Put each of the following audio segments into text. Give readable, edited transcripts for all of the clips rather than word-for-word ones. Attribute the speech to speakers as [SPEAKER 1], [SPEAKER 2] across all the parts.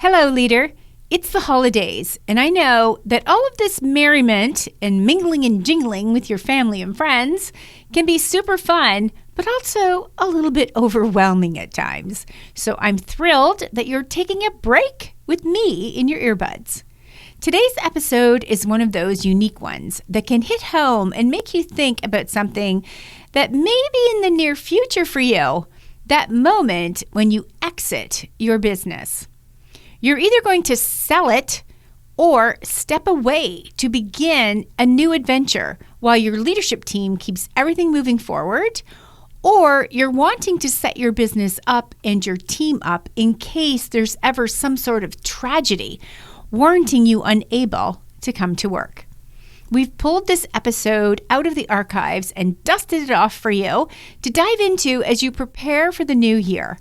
[SPEAKER 1] Hello, leader. It's the holidays, and I know that all of this merriment and mingling and jingling with your family and friends can be super fun, but also a little bit overwhelming at times. So I'm thrilled that you're taking a break with me in your earbuds. Today's episode is one of those unique ones that can hit home and make you think about something that may be in the near future for you, that moment when you exit your business. You're either going to sell it or step away to begin a new adventure while your leadership team keeps everything moving forward, or you're wanting to set your business up and your team up in case there's ever some sort of tragedy warranting you unable to come to work. We've pulled this episode out of the archives and dusted it off for you to dive into as you prepare for the new year.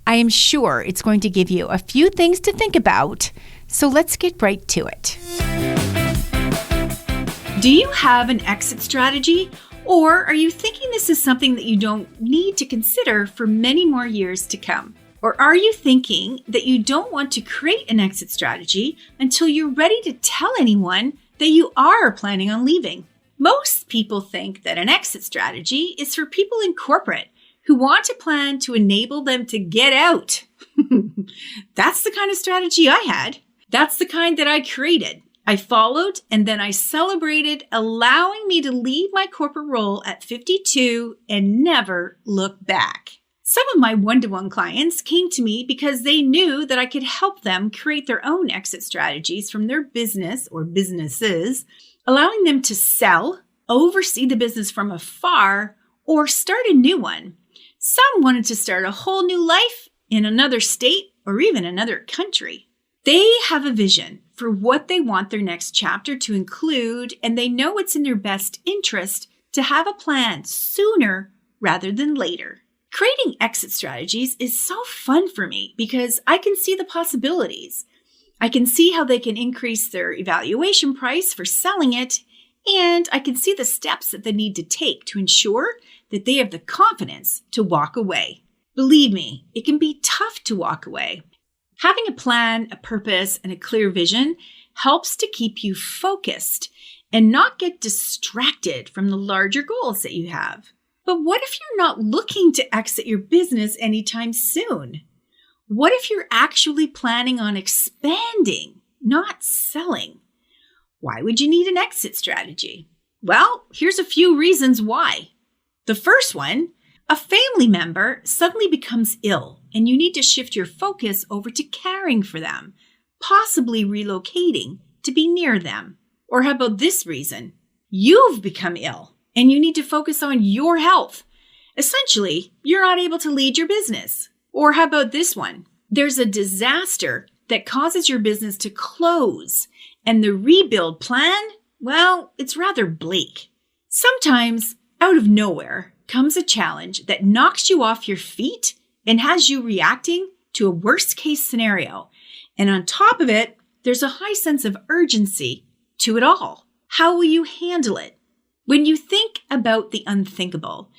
[SPEAKER 1] I am sure it's going to give you a few things to think about, so let's get right to it. Do you have an exit strategy, or are you thinking this is something that you don't need to consider for many more years to come? Or are you thinking that you don't want to create an exit strategy until you're ready to tell anyone that you are planning on leaving? Most people think that an exit strategy is for people in corporate who want a plan to enable them to get out. That's the kind of strategy I had. That's the kind that I created. I followed and then I celebrated, allowing me to leave my corporate role at 52 and never look back. Some of my one-to-one clients came to me because they knew that I could help them create their own exit strategies from their business or businesses, allowing them to sell, oversee the business from afar, or start a new one. Some wanted to start a whole new life in another state or even another country. They have a vision for what they want their next chapter to include, and they know it's in their best interest to have a plan sooner rather than later. Creating exit strategies is so fun for me because I can see the possibilities. I can see how they can increase their evaluation price for selling it, and I can see the steps that they need to take to ensure that they have the confidence to walk away. Believe me, it can be tough to walk away. Having a plan, a purpose, and a clear vision helps to keep you focused and not get distracted from the larger goals that you have. But what if you're not looking to exit your business anytime soon? What if you're actually planning on expanding, not selling? Why would you need an exit strategy? Well, here's a few reasons why. The first one, a family member suddenly becomes ill and you need to shift your focus over to caring for them, possibly relocating to be near them. Or how about this reason? You've become ill and you need to focus on your health. Essentially, you're not able to lead your business. Or how about this one? There's a disaster that causes your business to close, and the rebuild plan, well, it's rather bleak. Sometimes, out of nowhere, comes a challenge that knocks you off your feet and has you reacting to a worst-case scenario. And on top of it, there's a high sense of urgency to it all. How will you handle it? When you think about the unthinkable,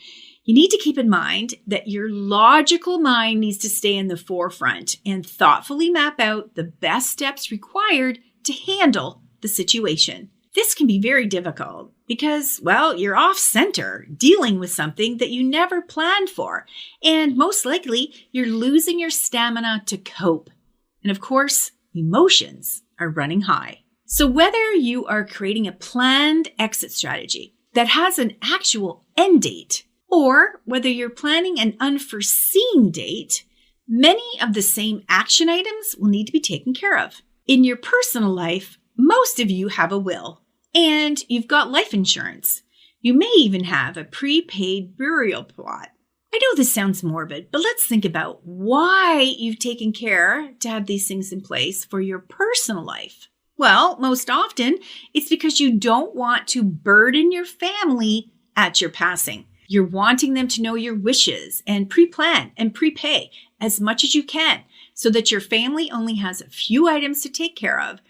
[SPEAKER 1] you need to keep in mind that your logical mind needs to stay in the forefront and thoughtfully map out the best steps required to handle the situation. This can be very difficult because, well, you're off center dealing with something that you never planned for. And most likely, you're losing your stamina to cope. And of course, emotions are running high. So whether you are creating a planned exit strategy that has an actual end date, or whether you're planning an unforeseen date, many of the same action items will need to be taken care of. In your personal life, most of you have a will, and you've got life insurance. You may even have a prepaid burial plot. I know this sounds morbid, but let's think about why you've taken care to have these things in place for your personal life. Well, most often, it's because you don't want to burden your family at your passing. You're wanting them to know your wishes and pre-plan and prepay as much as you can so that your family only has a few items to take care of,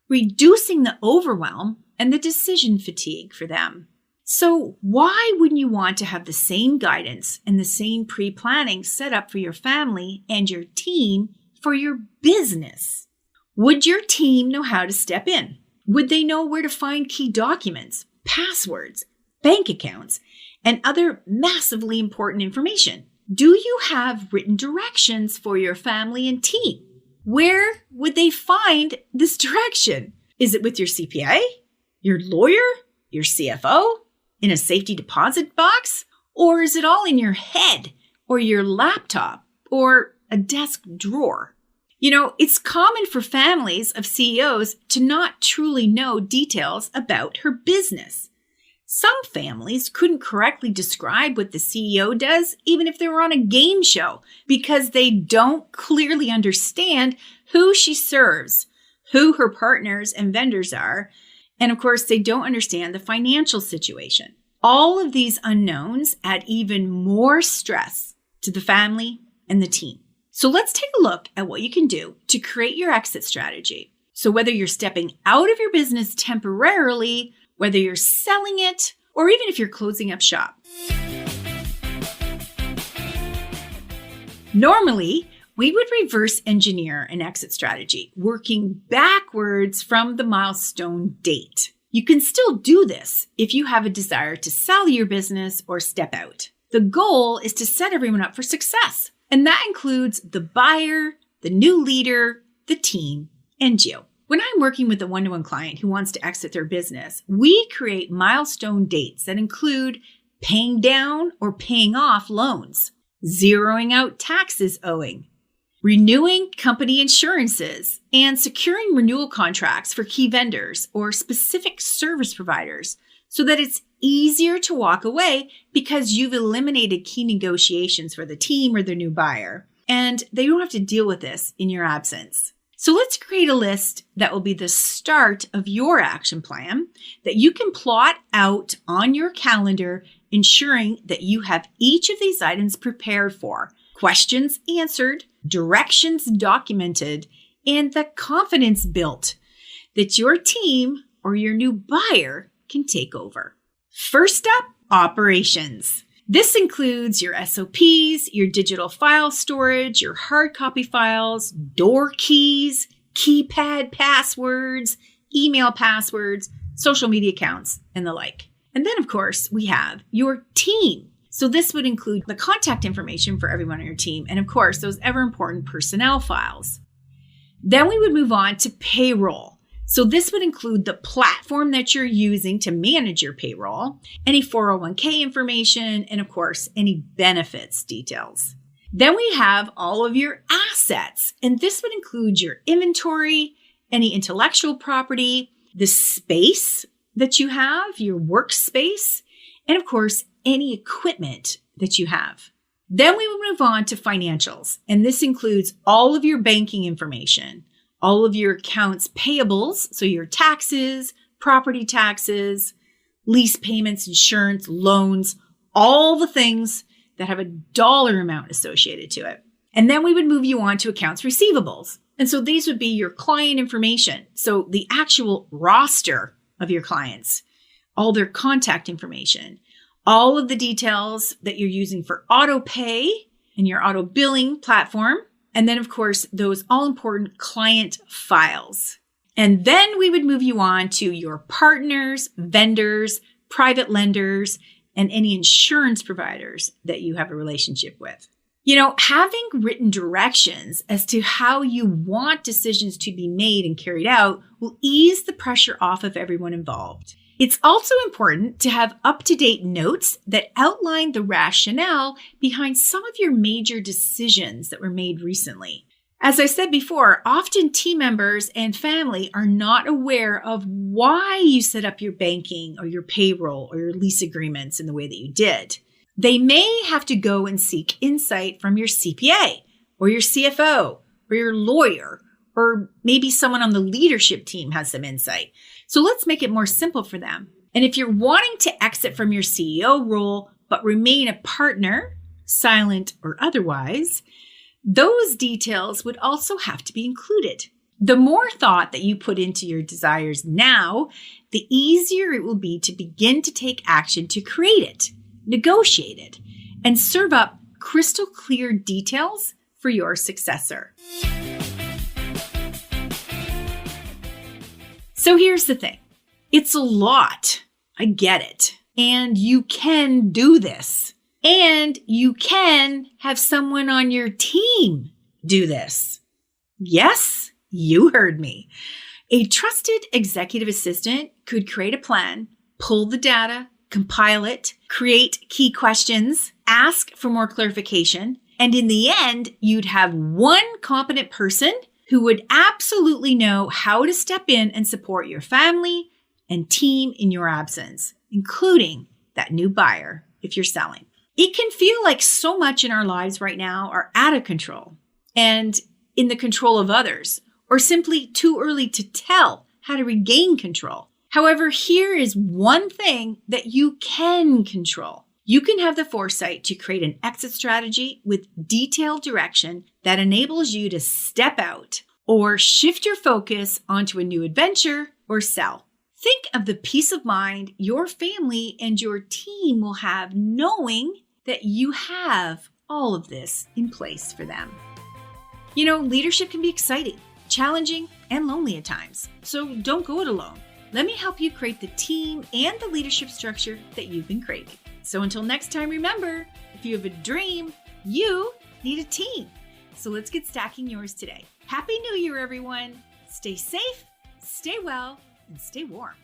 [SPEAKER 1] reducing the overwhelm and the decision fatigue for them. So why wouldn't you want to have the same guidance and the same pre-planning set up for your family and your team for your business? Would your team know how to step in? Would they know where to find key documents, passwords, bank accounts, and other massively important information? Do you have written directions for your family and team? Where would they find this direction? Is it with your CPA, your lawyer, your CFO, in a safety deposit box? Or is it all in your head or your laptop or a desk drawer? It's common for families of CEOs to not truly know details about her business. Some families couldn't correctly describe what the CEO does, even if they were on a game show, because they don't clearly understand who she serves, who her partners and vendors are, and of course, they don't understand the financial situation. All of these unknowns add even more stress to the family and the team. So let's take a look at what you can do to create your exit strategy. So whether you're stepping out of your business temporarily, whether you're selling it, or even if you're closing up shop. Normally, we would reverse engineer an exit strategy, working backwards from the milestone date. You can still do this if you have a desire to sell your business or step out. The goal is to set everyone up for success, and that includes the buyer, the new leader, the team, and you. When I'm working with a one-to-one client who wants to exit their business, we create milestone dates that include paying down or paying off loans, zeroing out taxes owing, renewing company insurances, and securing renewal contracts for key vendors or specific service providers so that it's easier to walk away because you've eliminated key negotiations for the team or the new buyer, and they don't have to deal with this in your absence. So let's create a list that will be the start of your action plan that you can plot out on your calendar, ensuring that you have each of these items prepared for, questions answered, directions documented, and the confidence built that your team or your new buyer can take over. First up, operations. This includes your SOPs, your digital file storage, your hard copy files, door keys, keypad passwords, email passwords, social media accounts, and the like. And then, of course, we have your team. So this would include the contact information for everyone on your team, and of course, those ever important personnel files. Then we would move on to payroll. So this would include the platform that you're using to manage your payroll, any 401k information, and of course, any benefits details. Then we have all of your assets, and this would include your inventory, any intellectual property, the space that you have, your workspace, and of course, any equipment that you have. Then we will move on to financials, and this includes all of your banking information, all of your accounts payables, so your taxes, property taxes, lease payments, insurance, loans, all the things that have a dollar amount associated to it. And then we would move you on to accounts receivables. And so these would be your client information. So the actual roster of your clients, all their contact information, all of the details that you're using for auto pay and your auto billing platform. And then, of course, those all-important client files. And then we would move you on to your partners, vendors, private lenders, and any insurance providers that you have a relationship with. Having written directions as to how you want decisions to be made and carried out will ease the pressure off of everyone involved. It's also important to have up-to-date notes that outline the rationale behind some of your major decisions that were made recently. As I said before, often team members and family are not aware of why you set up your banking or your payroll or your lease agreements in the way that you did. They may have to go and seek insight from your CPA or your CFO or your lawyer, or maybe someone on the leadership team has some insight. So let's make it more simple for them. And if you're wanting to exit from your CEO role, but remain a partner, silent or otherwise, those details would also have to be included. The more thought that you put into your desires now, the easier it will be to begin to take action to create it, negotiate it, and serve up crystal clear details for your successor. So here's the thing. It's a lot. I get it. And you can do this. And you can have someone on your team do this. Yes, you heard me. A trusted executive assistant could create a plan, pull the data, compile it, create key questions, ask for more clarification, and in the end, you'd have one competent person who would absolutely know how to step in and support your family and team in your absence, including that new buyer if you're selling. It can feel like so much in our lives right now are out of control and in the control of others, or simply too early to tell how to regain control. However, here is one thing that you can control. You can have the foresight to create an exit strategy with detailed direction that enables you to step out or shift your focus onto a new adventure or sell. Think of the peace of mind your family and your team will have knowing that you have all of this in place for them. You know, leadership can be exciting, challenging, and lonely at times. So don't go it alone. Let me help you create the team and the leadership structure that you've been craving. So until next time, remember, if you have a dream, you need a team. So let's get stacking yours today. Happy New Year, everyone. Stay safe, stay well, and stay warm.